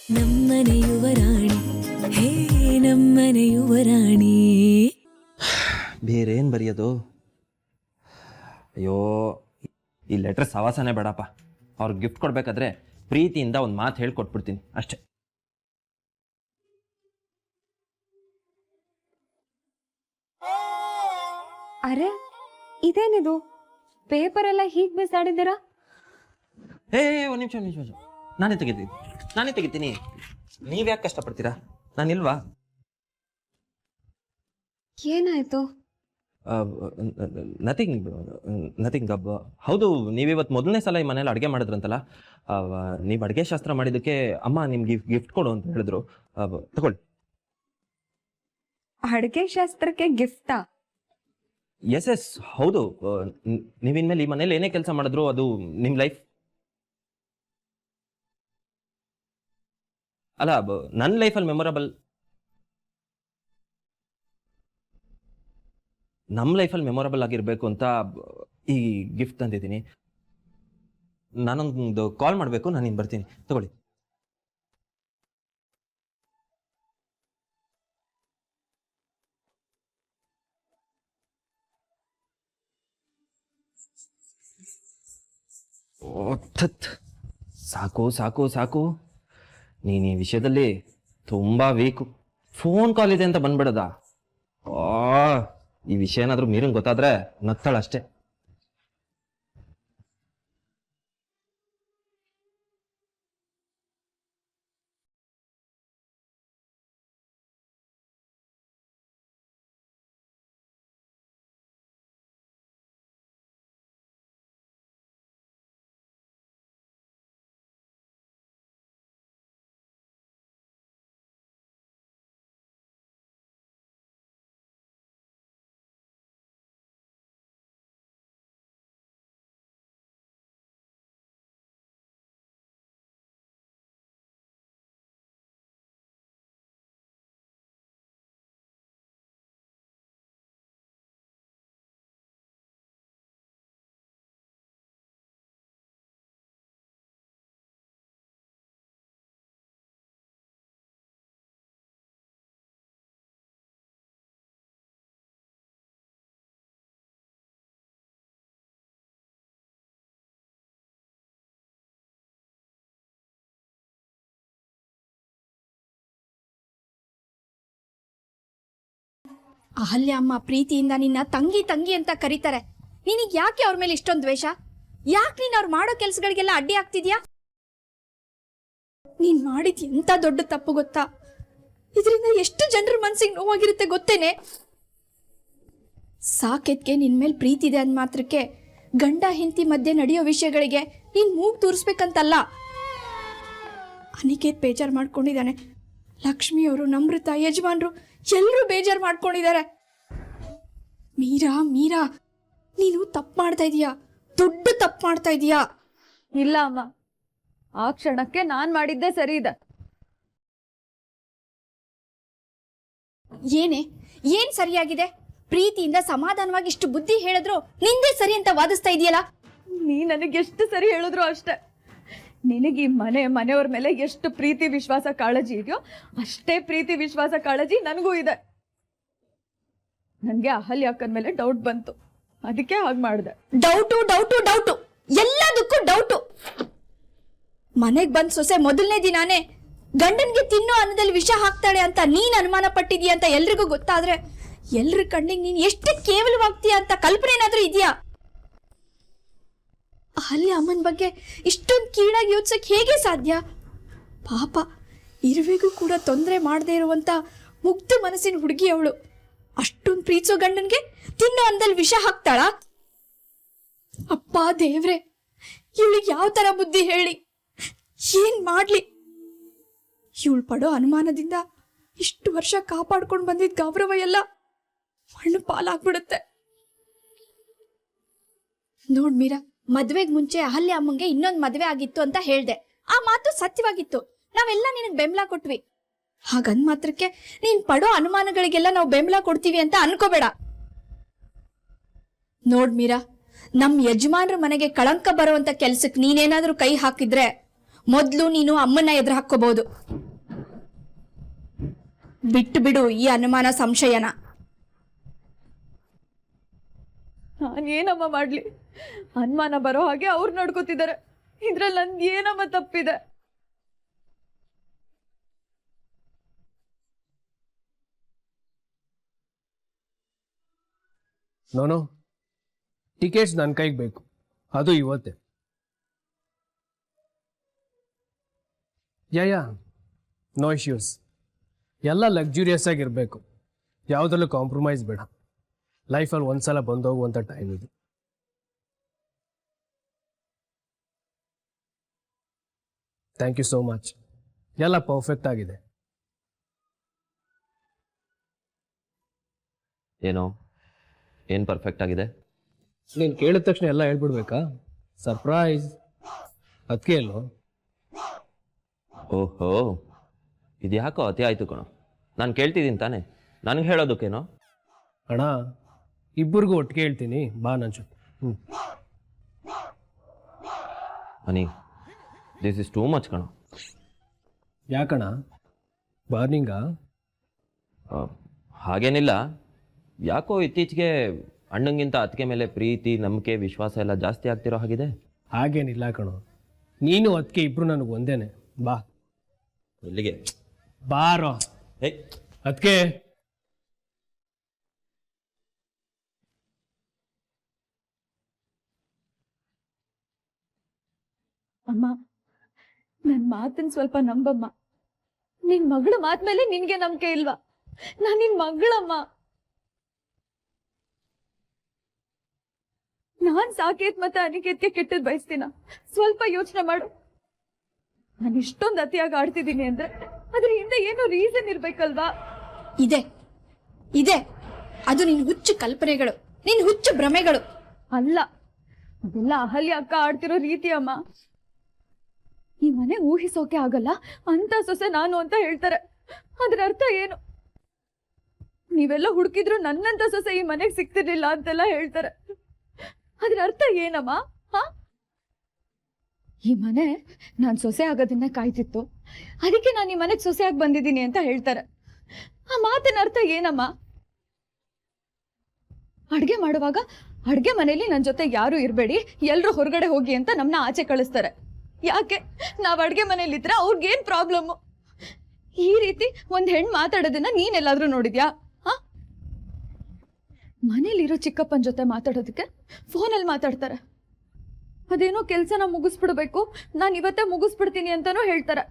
ನಮ್ಮನೆ ಯುವರಾಣಿ ಹೇ ನಮ್ಮನೆ ಯುವರಾಣಿ. ಬೇರೆ ಏನು ಬರೆಯೋದು? ಅಯ್ಯೋ, ಈ ಲೆಟರ್ ಸವಾಸನೆ ಬೇಡಪ್ಪ. ಅವ್ರಿಗೆ ಗಿಫ್ಟ್ ಕೊಡ್ಬೇಕಾದ್ರೆ ಪ್ರೀತಿಯಿಂದ ಒಂದು ಮಾತು ಹೇಳ್ಕೊಟ್ಬಿಡ್ತೀನಿ ಅಷ್ಟೇ. ಅರೆ, ಇದೇನಿದು? ಪೇಪರ್ ಎಲ್ಲ ಹೀಗೆ ಬಿಸಾಡಿದ್ದೀರಾ? ಒಂದು ನಿಮಿಷ, ನಾನೇ ತೆಗಿತೀನಿ. ನೀವು ಯಾಕೆ ಕಷ್ಟಪಡ್ತೀರಾ? ನಾನಿಲ್ವಾ? ಏನಾಯ್ತು? ನಥಿಂಗ್. ಹೌದು, ನೀವಿವತ್ತು ಮೊದಲನೇ ಸಲ ಈ ಮನೇಲಿ ಅಡುಗೆ ಮಾಡಿದ್ರಂತಲ್ಲ, ನೀವು ಅಡುಗೆ ಶಾಸ್ತ್ರ ಮಾಡಿದ್ದಕ್ಕೆ ಅಮ್ಮ ನಿಮ್ಗೆ ಗಿಫ್ಟ್ ಕೊಡು ಅಂತ ಹೇಳಿದ್ರು. ತಗೊಳ್ಳಿ. ಅಡುಗೆ ಶಾಸ್ತ್ರಕ್ಕೆ ಗಿಫ್ಟಾ? ಎಸ್, ಹೌದು. ನೀವಿನ್ಮೇಲೆ ಈ ಮನೇಲಿ ಏನೇ ಕೆಲಸ ಮಾಡಿದ್ರು ಅದು ನಿಮ್ಮ ಲೈಫ್ ಅಲ್ಲ, ನನ್ನ ಲೈಫಲ್ಲಿ ಮೆಮೊರಬಲ್, ನಮ್ಮ ಲೈಫಲ್ಲಿ ಮೆಮೊರಬಲ್ ಆಗಿರಬೇಕು ಅಂತ ಈ ಗಿಫ್ಟ್ ತಂದಿದ್ದೀನಿ. ನಾನೊಂದು ಕಾಲ್ ಮಾಡಬೇಕು, ನಾನು ಇನ್ನು ಬರ್ತೀನಿ. ತಗೊಳ್ಳಿ. ಸಾಕು. ನೀನು ಈ ವಿಷಯದಲ್ಲಿ ತುಂಬಾ ವೀಕು. ಫೋನ್ ಕಾಲ್ ಇದೆ ಅಂತ ಬಂದ್ಬಿಡದ? ಈ ವಿಷಯ ಏನಾದ್ರೂ ಮೀರಂಗ್ ಗೊತ್ತಾದ್ರೆ ನಗ್ತಾಳಷ್ಟೇ. ಅಹಲ್ಯ ಅಮ್ಮ ಪ್ರೀತಿಯಿಂದ ನಿನ್ನ ತಂಗಿ ಅಂತ ಕರೀತಾರೆ. ನಿನಗೆ ಯಾಕೆ ಅವ್ರ ಮೇಲೆ ಇಷ್ಟೊಂದು ದ್ವೇಷ? ಯಾಕೆ ನೀನ್ ಅವ್ರು ಮಾಡೋ ಕೆಲ್ಸಗಳಿಗೆಲ್ಲ ಅಡ್ಡಿ ಆಗ್ತಿದ್ಯಾ? ನೀನ್ ಮಾಡಿದ್ ಎಂತ ದೊಡ್ಡ ತಪ್ಪು ಗೊತ್ತಾ? ಇದರಿಂದ ಎಷ್ಟು ಜನರ ಮನ್ಸಿಗೆ ನೋವಾಗಿರುತ್ತೆ ಗೊತ್ತೇನೆ? ಸಾಕೆತ್ಗೆ ನಿನ್ ಮೇಲೆ ಪ್ರೀತಿ ಇದೆ ಅಂದ ಮಾತ್ರಕ್ಕೆ ಗಂಡ ಹೆಂಡತಿ ಮಧ್ಯೆ ನಡೆಯೋ ವಿಷಯಗಳಿಗೆ ನೀನ್ ಮೂಗ್ ತೂರಿಸ್ಬೇಕಂತಲ್ಲ. ಅನಿಕೇತ್ ಬೇಜಾರು ಮಾಡ್ಕೊಂಡಿದ್ದಾನೆ. ಲಕ್ಷ್ಮಿಯವರು, ನಮ್ರತ, ಯಜಮಾನ್ರು ಎಲ್ಲರೂ ಬೇಜಾರು ಮಾಡ್ಕೊಂಡಿದ್ದಾರೆ. ಮೀರಾ ನೀನು ತಪ್ಪು ಮಾಡ್ತಾ ಇದೀಯಾ, ದೊಡ್ಡ ತಪ್ಪು ಮಾಡ್ತಾ ಇದೀಯಾ. ಇಲ್ಲ ಅಮ್ಮ, ಆ ಕ್ಷಣಕ್ಕೆ ನಾನ್ ಮಾಡಿದ್ದೆ ಸರಿ ಇದೆ. ಏನ್ ಸರಿಯಾಗಿದೆ? ಪ್ರೀತಿಯಿಂದ ಸಮಾಧಾನವಾಗಿ ಇಷ್ಟು ಬುದ್ಧಿ ಹೇಳಿದ್ರು ನಿಂದೇ ಸರಿ ಅಂತ ವಾದಿಸ್ತಾ ಇದೆಯಲ್ಲ. ನೀ ನನಗೆ ಎಷ್ಟು ಸರಿ ಹೇಳಿದ್ರು ಅಷ್ಟೇ. ನಿನಗೆ ಈ ಮನೆಯವ್ರ ಮೇಲೆ ಎಷ್ಟು ಪ್ರೀತಿ ವಿಶ್ವಾಸ ಕಾಳಜಿ ಇದೆಯೋ ಅಷ್ಟೇ ಪ್ರೀತಿ ವಿಶ್ವಾಸ ಕಾಳಜಿ ನನಗೂ ಇದೆ. ನನ್ಗೆ ಅಹಲ್ಯ ಅಕ್ಕನ ಮೇಲೆ ಡೌಟ್ ಬಂತು, ಅದಕ್ಕೆ ಹಾಗೆ ಮಾಡಿದೆ. ಡೌಟು ಎಲ್ಲದಕ್ಕೂ ಡೌಟು. ಮನೆಗ್ ಬಂದ್ ಸೊಸೆ ಮೊದಲನೇ ದಿನಾನೇ ಗಂಡನ್ಗೆ ತಿನ್ನೋ ಅನ್ನದಲ್ಲಿ ವಿಷ ಹಾಕ್ತಾಳೆ ಅಂತ ನೀನ್ ಅನುಮಾನ ಪಟ್ಟಿದೀಯ ಅಂತ ಎಲ್ರಿಗೂ ಗೊತ್ತಾದ್ರೆ ಎಲ್ರ ಕಣ್ಣಿಗೆ ನೀನ್ ಎಷ್ಟು ಕೇವಲವಾಗ್ತೀಯ ಅಂತ ಕಲ್ಪನೆ ಏನಾದ್ರೂ ಇದೆಯಾ? ಅಹಲ್ಯ ಅಮ್ಮನ ಬಗ್ಗೆ ಇಷ್ಟೊಂದು ಕೀಳಾಗಿ ಯೋಚಿಸಕ್ ಹೇಗೆ ಸಾಧ್ಯ? ಪಾಪ, ಇರುವೆಗೂ ಕೂಡ ತೊಂದರೆ ಮಾಡದೇ ಇರುವಂತ ಮುಗ್ಧ ಮನಸ್ಸಿನ ಹುಡುಗಿ ಅವಳು. ಅಷ್ಟೊಂದು ಪ್ರೀತಿಸೋ ಗಂಡನ್ಗೆ ತಿನ್ನೋ ಅಂದಲ್ಲಿ ವಿಷ ಹಾಕ್ತಾಳ? ಅಪ್ಪ ದೇವ್ರೆ, ಇವಳಿಗೆ ಯಾವ ತರ ಬುದ್ಧಿ ಹೇಳಿ ಏನ್ ಮಾಡ್ಲಿ? ಇವಳು ಪಡೋ ಅನುಮಾನದಿಂದ ಇಷ್ಟು ವರ್ಷ ಕಾಪಾಡ್ಕೊಂಡು ಬಂದಿದ್ದ ಗೌರವ ಎಲ್ಲ ಮಣ್ಣು ಪಾಲಾಗ್ಬಿಡುತ್ತೆ. ನೋಡ್ ಮೀರಾ, ಮದ್ವೆಗ್ ಮುಂಚೆ ಅಹಲ್ಯ ಅಮ್ಮಂಗೆ ಇನ್ನೊಂದ್ ಮದ್ವೆ ಆಗಿತ್ತು ಅಂತ ಹೇಳ್ದೆ. ಆ ಮಾತು ಸತ್ಯವಾಗಿತ್ತು. ನಾವೆಲ್ಲ ನಿನಗ್ ಬೆಂಬಲ ಕೊಟ್ವಿ. ಹಾಗಂದ್ ಮಾತ್ರಕ್ಕೆ ನೀನ್ ಪಡೋ ಅನುಮಾನಗಳಿಗೆಲ್ಲ ನಾವು ಬೆಂಬಲ ಕೊಡ್ತೀವಿ ಅಂತ ಅನ್ಕೋಬೇಡ. ನೋಡ್ ಮೀರಾ, ನಮ್ ಯಜಮಾನ್ರ ಮನೆಗೆ ಕಳಂಕ ಬರುವಂತ ಕೆಲ್ಸಕ್ ನೀನೇನಾದ್ರೂ ಕೈ ಹಾಕಿದ್ರೆ ಮೊದ್ಲು ನೀನು ಅಮ್ಮನ್ನ ಎದುರು ಹಾಕೋಬಹುದು. ಬಿಟ್ಟು ಬಿಡು ಈ ಅನುಮಾನ ಸಂಶಯನ. ನಾನು ಏನಮ್ಮ ಮಾಡ್ಲಿ? ಅನುಮಾನ ಬರೋ ಹಾಗೆ ಅವ್ರು ನಡ್ಕೋತಿದ್ದಾರೆ. ಇದ್ರಲ್ಲಿ ನಂದು ಏನಮ್ಮ ತಪ್ಪಿದೆ? ನೋನು ಟಿಕೆಟ್ಸ್ ನನ್ನ ಕೈಗೆ ಬೇಕು, ಅದು ಇವತ್ತೇ. Yeah no issues. ಎಲ್ಲ ಲಕ್ಸುರಿಯಸ್ ಆಗಿರಬೇಕು, ಯಾವುದರಲ್ಲೂ ಕಾಂಪ್ರಮೈಸ್ ಬೇಡ. ಲೈಫಲ್ಲಿ ಒಂದ್ಸಲ ಬಂದೋಗುವಂಥ ಟೈಮ್ ಇದು. Thank you so much. ಎಲ್ಲ ಪರ್ಫೆಕ್ಟ್ ಆಗಿದೆ. ಏನೋ ಏನು ಪರ್ಫೆಕ್ಟ್ ಆಗಿದೆ? ನೀನು ಕೇಳಿದ ತಕ್ಷಣ ಎಲ್ಲ ಹೇಳ್ಬಿಡ್ಬೇಕಾ? ಸರ್ಪ್ರೈಸ್. ಅದಕ್ಕೆ ಅಲ್ಲೋ. ಓಹೋ, ಇದು ಯಾಕೋ ಅತಿ ಆಯಿತು ಕಣೋ. ನಾನು ಕೇಳ್ತಿದ್ದೀನಿ ತಾನೆ, ನನಗೆ ಹೇಳೋದಕ್ಕೇನೋ? ಅಣ್ಣ, ಇಬ್ಬರಿಗೂ ಒಟ್ಟಿಗೆ ಹೇಳ್ತೀನಿ, ಬಾ ನನ್ನ ಜೊತೆ. ಅನಿ, ದಿಸ್ ಇಸ್ ಟೂ ಮಚ್ ಕಣೋ. ಯಾಕಣ್ಣ, ಬಾರ್ನಿಂಗಾ? ಹಾಗೇನಿಲ್ಲ, ಯಾಕೋ ಇತ್ತೀಚೆಗೆ ಅಣ್ಣಂಗಿಂತ ಅತ್ತಿಗೆ ಮೇಲೆ ಪ್ರೀತಿ, ನಂಬಿಕೆ, ವಿಶ್ವಾಸ ಎಲ್ಲ ಜಾಸ್ತಿ ಆಗ್ತಿರೋ ಹಾಗಿದೆ. ಹಾಗೇನಿಲ್ಲ ಕಣೋ, ನೀನು ಅದಕ್ಕೆ ಇಬ್ರು ನನಗೆ ಒಂದೇನೆ. ಬಾ. ಎಲ್ಲಿಗೆ? ಬಾರೋ. ಹೇ, ಅದಕ್ಕೆ ಅಮ್ಮ, ನನ್ ಮಾತನ್ ಸ್ವಲ್ಪ ನಂಬಮ್ಮ. ನಿನ್ ಮಗಳ ಮಾತ್ ಮೇಲೆ ನಿನ್ಗೆ ನಂಬಿಕೆ ಇಲ್ವಾ? ನಾನ್ ನಿನ್ ಮಗಳಮ್ಮ. ನಾನ್ ಸಾಕೇತ್ ಮತ್ತೆ ಅನಿಕೇತ್ಗೆ ಕೆಟ್ಟದ್ ಬಯಸ್ತೀನ? ಸ್ವಲ್ಪ ಯೋಚನೆ ಮಾಡು. ನಾನು ಇಷ್ಟೊಂದು ಅತಿಯಾಗಿ ಆಡ್ತಿದ್ದೀನಿ ಅಂದ್ರೆ ಅದ್ರ ಹಿಂದೆ ಏನೋ ರೀಸನ್ ಇರ್ಬೇಕಲ್ವಾ? ಇದೆ ಇದೆ, ಅದು ನಿನ್ ಹುಚ್ಚು ಕಲ್ಪನೆಗಳು, ನಿನ್ ಹುಚ್ಚು ಭ್ರಮೆಗಳು. ಅಲ್ಲ, ಅದೆಲ್ಲ ಅಹಲ್ಯ ಅಕ್ಕ ಆಡ್ತಿರೋ ರೀತಿ ಅಮ್ಮ. ಈ ಮನೆ ಊಹಿಸೋಕೆ ಆಗಲ್ಲ ಅಂತ ಸೊಸೆ ನಾನು ಅಂತ ಹೇಳ್ತಾರೆ. ಅದ್ರ ಅರ್ಥ ಏನು? ನೀವೆಲ್ಲ ಹುಡುಕಿದ್ರು ನನ್ನಂತ ಸೊಸೆ ಈ ಮನೆಗೆ ಸಿಕ್ತಿರ್ಲಿಲ್ಲ ಅಂತೆಲ್ಲ ಹೇಳ್ತಾರೆ. ಅದ್ರ ಅರ್ಥ ಏನಮ್ಮ? ಹ, ಈ ಮನೆ ನಾನ್ ಸೊಸೆ ಆಗೋದನ್ನ ಕಾಯ್ತಿತ್ತು, ಅದಕ್ಕೆ ನಾನು ಈ ಮನೆಗೆ ಸೊಸೆಯಾಗಿ ಬಂದಿದ್ದೀನಿ ಅಂತ ಹೇಳ್ತಾರೆ. ಆ ಮಾತಿನ ಅರ್ಥ ಏನಮ್ಮ? ಅಡ್ಗೆ ಮಾಡುವಾಗ ಅಡ್ಗೆ ಮನೇಲಿ ನನ್ ಜೊತೆ ಯಾರು ಇರ್ಬೇಡಿ, ಎಲ್ರು ಹೊರಗಡೆ ಹೋಗಿ ಅಂತ ನಮ್ನ ಆಚೆ ಕಳಿಸ್ತಾರೆ. ಯಾಕೆ? ನಾವ್ ಅಡ್ಗೆ ಮನೇಲಿದ್ರೆ ಅವ್ರಿಗೇನ್ ಪ್ರಾಬ್ಲಮ್? ಈ ರೀತಿ ಒಂದ್ ಹೆಣ್ ಮಾತಾಡೋದನ್ನ ನೀನೆಲ್ಲಾದ್ರೂ ನೋಡಿದ್ಯಾ? ಹ, ಮನೇಲಿರೋ ಚಿಕ್ಕಪ್ಪನ ಜೊತೆ ಮಾತಾಡೋದಕ್ಕೆ ಫೋನಲ್ಲಿ ಮಾತಾಡ್ತಾರೆ. ಅದೇನೋ ಕೆಲ್ಸನ ಮುಗಿಸ್ಬಿಡ್ಬೇಕು, ನಾನು ಇವತ್ತೇ ಮುಗಿಸ್ಬಿಡ್ತೀನಿ ಅಂತಾನೂ ಹೇಳ್ತಾರೆ.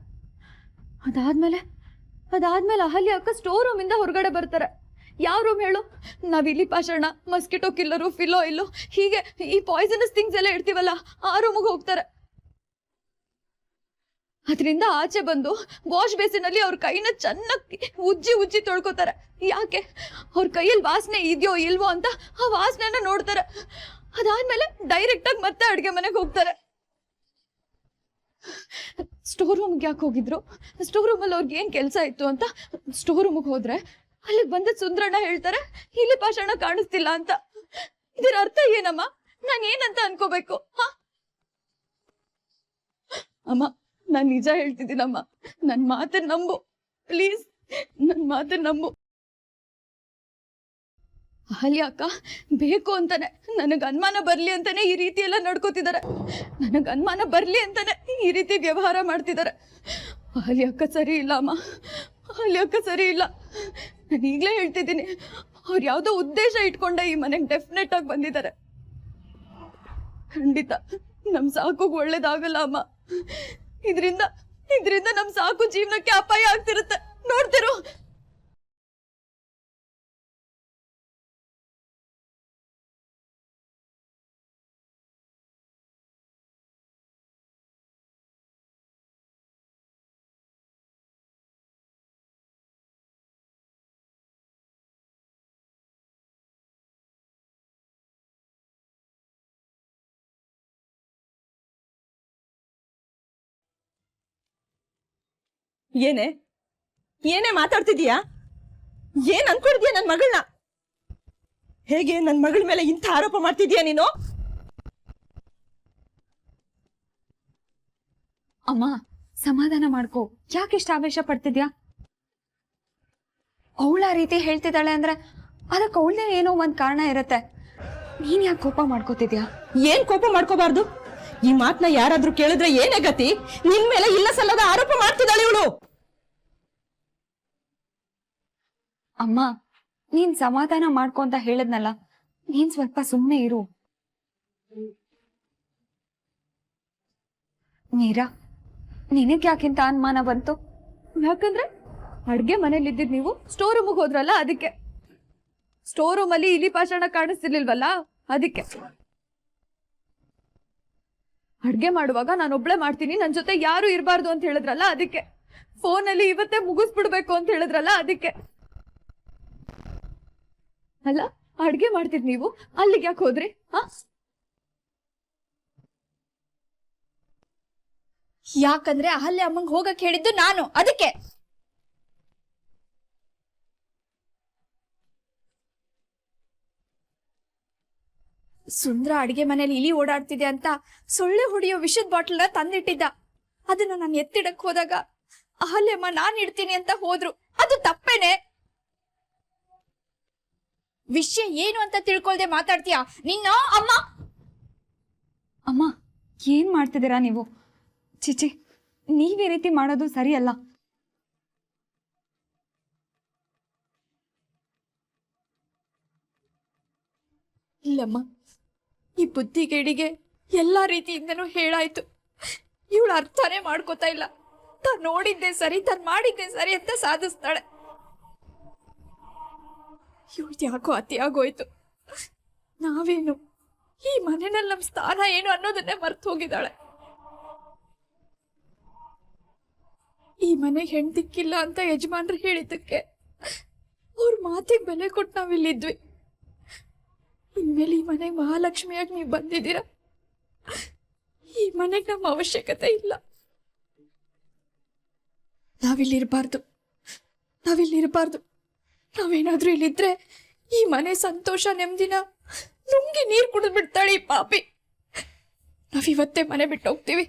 ಅದಾದ್ಮೇಲೆ ಅಹಲ್ಯ ಅಕ್ಕ ಸ್ಟೋರ್ ರೂಮ್ ಇಂದ ಹೊರಗಡೆ ಬರ್ತಾರೆ. ಯಾವ ರೂಮ್ ಹೇಳು? ನಾವ್ ಇಲ್ಲಿ ಪಾಷಾಣ, ಮಸ್ಕಿಟೋ ಕಿಲ್ಲರು, ಫಿಲೋ ಇಲ್ಲು, ಹೀಗೆ ಈ ಪಾಯ್ಸನಸ್ ಥಿಂಗ್ಸ್ ಎಲ್ಲ ಇಡ್ತೀವಲ್ಲ, ಆ ರೂಮಿಗೆ ಹೋಗ್ತಾರೆ. ಅದರಿಂದ ಆಚೆ ಬಂದು ವಾಶ್ ಬೇಸಿನಲ್ಲಿ ಅವ್ರ ಕೈನ ಚೆನ್ನಾಗಿ ಉಜ್ಜಿ ತೊಳ್ಕೊತಾರೆ. ಯಾಕೆ? ಅವ್ರ ಕೈಯಲ್ಲಿ ವಾಸನೆ ಇದೆಯೋ ಇಲ್ವೋ ಅಂತ ಆ ವಾಸನೆನ ನೋಡ್ತಾರೆ. ಅದಾದ್ಮೇಲೆ ಡೈರೆಕ್ಟ್ ಆಗಿ ಮತ್ತೆ ಅಡ್ಗೆ ಮನೆಗೆ ಹೋಗ್ತಾರೆ. ಸ್ಟೋರ್ ರೂಮ್ಗೆ ಯಾಕೆ ಹೋಗಿದ್ರು? ಸ್ಟೋರ್ ರೂಮಲ್ಲಿ ಅವ್ರಿಗೆ ಏನ್ ಕೆಲಸ ಇತ್ತು ಅಂತ ಸ್ಟೋರ್ ರೂಮ್ಗೆ ಹೋದ್ರೆ ಅಲ್ಲಿಗೆ ಬಂದ ಸುಂದ್ರಣ್ಣ ಹೇಳ್ತಾರೆ ಇಲ್ಲಿ ಪಾಷಾಣ ಕಾಣಿಸ್ತಿಲ್ಲ ಅಂತ. ಇದರ ಅರ್ಥ ಏನಮ್ಮ? ನಾನು ಏನಂತ ಅನ್ಕೋಬೇಕು? ಅಮ್ಮ, ನಾನ್ ನಿಜ ಹೇಳ್ತಿದ್ದೀನಮ್ಮ, ನನ್ ಮಾತನ್ನ ನಂಬು ಪ್ಲೀಸ್, ನನ್ ಮಾತನ್ನ ನಂಬು. ಅಹಲ್ಯ ಅಕ್ಕ ಬೇಕು ಅಂತಾನೆ, ನನಗ್ ಅನುಮಾನ ಬರ್ಲಿ ಅಂತಾನೆ ಈ ರೀತಿ ಎಲ್ಲ ನಡ್ಕೋತಿದ್ದಾರೆ. ನನಗ್ ಅನುಮಾನ ಬರ್ಲಿ ಅಂತಾನೆ ಈ ರೀತಿ ವ್ಯವಹಾರ ಮಾಡ್ತಿದ್ದಾರೆ. ಅಹಲ್ಯ ಅಕ್ಕ ಸರಿ ಇಲ್ಲ ಅಮ್ಮ, ಅಹಲ್ಯ ಅಕ್ಕ ಸರಿ ಇಲ್ಲ. ನಾನು ಈಗ್ಲೇ ಹೇಳ್ತಿದ್ದೀನಿ, ಅವ್ರು ಯಾವ್ದೋ ಉದ್ದೇಶ ಇಟ್ಕೊಂಡೆ ಈ ಮನೆಗೆ ಡೆಫಿನೆಟ್ ಆಗಿ ಬಂದಿದ್ದಾರೆ. ಖಂಡಿತ ನಮ್ ಸಾಕುಗ್ ಒಳ್ಳೇದಾಗಲ್ಲ ಅಮ್ಮ. ಇದರಿಂದ ನಮ್ ಸಾಕು ಜೀವನಕ್ಕೆ ಅಪಾಯ ಆಗ್ತಿರುತ್ತೆ, ನೋಡ್ತಿರು. ಏನೇ ಮಾತಾಡ್ತಿದೀಯಾ? ಏನ್ ಅನ್ಕೊಂಡಿದ್ಯಾ ನನ್ ಮಗಳನ್ನ? ಹೇಗೆ ನನ್ ಮಗಳ ಮೇಲೆ ಇಂಥ ಆರೋಪ ಮಾಡ್ತಿದ್ಯಾ ನೀನು? ಅಮ್ಮ, ಸಮಾಧಾನ ಮಾಡ್ಕೋ. ಯಾಕೆ ಇಷ್ಟ ಆವೇಶ ಪಡ್ತಿದ್ಯಾ? ಅವಳ ಆ ರೀತಿ ಹೇಳ್ತಿದ್ದಾಳೆ ಅಂದ್ರೆ ಅದಕ್ಕೆ ಅವಳದೇ ಏನೋ ಒಂದು ಕಾರಣ ಇರುತ್ತೆ. ನೀನ್ ಯಾಕೆ ಕೋಪ ಮಾಡ್ಕೋತಿದ್ಯಾ? ಏನ್ ಕೋಪ ಮಾಡ್ಕೋಬಾರ್ದು? ಈ ಮಾತನ್ನ ಯಾರಾದ್ರೂ ಕೇಳಿದ್ರೆ ಏನೇ ಗತಿ? ನಿನ್ ಮೇಲೆ ಇಲ್ಲ ಸಲ್ಲದ ಆರೋಪ ಮಾಡ್ತಿದ್ದಾಳೆ ಇವಳು. ಅಮ್ಮ, ನೀನ್ ಸಮಾಧಾನ ಮಾಡ್ಕೊ ಅಂತ ಹೇಳದ್ನಲ್ಲ, ನೀನ್ ಸ್ವಲ್ಪ ಸುಮ್ಮನೆ ಇರು. ಮೀರಾ, ನಿನಗ್ ಯಾಕಿಂತ ಅನುಮಾನ ಬಂತು? ಯಾಕಂದ್ರೆ ಅಡ್ಗೆ ಮನೇಲಿ ಇದ್ದಿದ್ ನೀವು ಸ್ಟೋರ್ ರೂಮಿಗೆ ಹೋದ್ರಲ್ಲ, ಅದಕ್ಕೆ. ಸ್ಟೋರ್ ರೂಮ್ ಅಲ್ಲಿ ಇಲಿ ಪಾಷಾಣ ಕಾಣಿಸ್ತಿರ್ಲಿಲ್ವಲ್ಲ, ಅದಕ್ಕೆ. ಅಡ್ಗೆ ಮಾಡುವಾಗ ನಾನು ಒಬ್ಳೆ ಮಾಡ್ತೀನಿ, ನನ್ ಜೊತೆ ಯಾರು ಇರಬಾರ್ದು ಅಂತ ಹೇಳಿದ್ರಲ್ಲ, ಅದಕ್ಕೆ. ಫೋನಲ್ಲಿ ಇವತ್ತೇ ಮುಗಿಸ್ಬಿಡ್ಬೇಕು ಅಂತ ಹೇಳಿದ್ರಲ್ಲ, ಅದಕ್ಕೆ. ಅಲ್ಲ, ಅಡ್ಗೆ ಮಾಡ್ತಿದ್ ನೀವು ಅಲ್ಲಿಗೆ ಯಾಕೆ ಹೋದ್ರಿ? ಯಾಕಂದ್ರೆ ಅಹಲ್ಯ ಅಮ್ಮಂಗ್ ಹೋಗಕ್ ಹೇಳಿದ್ದು ನಾನು, ಅದಕ್ಕೆ. ಸುಂದ್ರ ಅಡಿಗೆ ಮನೇಲಿ ಇಲಿ ಓಡಾಡ್ತಿದೆ ಅಂತ ಸೊಳ್ಳೆ ಹೊಡೆಯೋ ವಿಷದ ಬಾಟಲ್ನ ತಂದಿಟ್ಟಿದ್ದ. ಅದನ್ನ ನಾನು ಎತ್ತಿಡಕ್ ಹೋದಾಗ ಅಹಲ್ಯಮ್ಮ ನಾನ್ ಇಡ್ತೀನಿ ಅಂತ ಹೋದ್ರು. ಅದು ತಪ್ಪೇನೆ? ವಿಷಯ ಏನು ಅಂತ ತಿಳ್ಕೊಳ್ದೆ ಮಾತಾಡ್ತೀಯಾ ನಿನ್ನ ಅಮ್ಮ? ಅಮ್ಮ, ಏನ್ ಮಾಡ್ತಿದ್ದೀರಾ ನೀವು? ಚಿಚಿ, ನೀವೇ ರೀತಿ ಮಾಡೋದು ಸರಿಯಲ್ಲ. ಇಲ್ಲಮ್ಮ, ಈ ಬುದ್ಧಿಗೇಡಿಗೆ ಎಲ್ಲಾ ರೀತಿಯಿಂದನೂ ಹೇಳಾಯ್ತು. ಇವಳು ಅರ್ಥನೇ ಮಾಡ್ಕೋತಾ ಇಲ್ಲ. ತಾನ್ ನೋಡಿದ್ದೆ ಸರಿ, ತಾನ್ ಮಾಡಿದ್ದೆ ಸರಿ ಅಂತ ಸಾಧಿಸ್ತಾಳೆ. ಇವಳ್ದು ಯಾಕೋ ಅತಿ ಆಗೋಯ್ತು. ನಾವೇನು ಈ ಮನೆಯಲ್ಲಿ ನಮ್ ಸ್ಥಾನ ಏನು ಅನ್ನೋದನ್ನೇ ಮರ್ತು ಹೋಗಿದ್ದಾಳೆ. ಈ ಮನೆಗೆ ಹೆಣ್ದಿಕ್ಕಿಲ್ಲ ಅಂತ ಯಜಮಾನ್ರು ಹೇಳಿದ್ದಕ್ಕೆ ಅವ್ರ ಮಾತಿಗೆ ಬೆಲೆ ಕೊಟ್ಟು ನಾವಿಲ್ಲಿದ್ವಿ. ಇನ್ಮೇಲೆ ಈ ಮನೆಗೆ ಮಹಾಲಕ್ಷ್ಮಿಯಾಗಿ ನೀವು ಬಂದಿದ್ದೀರ. ಈ ಮನೆಗೆ ನಮ್ಮ ಅವಶ್ಯಕತೆ ಇಲ್ಲ. ನಾವಿಲ್ಲಿರ್ಬಾರ್ದು. ನಾವೇನಾದ್ರೂ ಇಲ್ಲಿದ್ರೆ ಈ ಮನೆ ಸಂತೋಷ ನೆಮ್ಮದಿನ ನುಂಗಿ ನೀರು ಕುಡಿದು ಬಿಡ್ತಾಳೆ ಈ ಪಾಪಿ. ನಾವಿವತ್ತೇ ಮನೆ ಬಿಟ್ಟು ಹೋಗ್ತೀವಿ.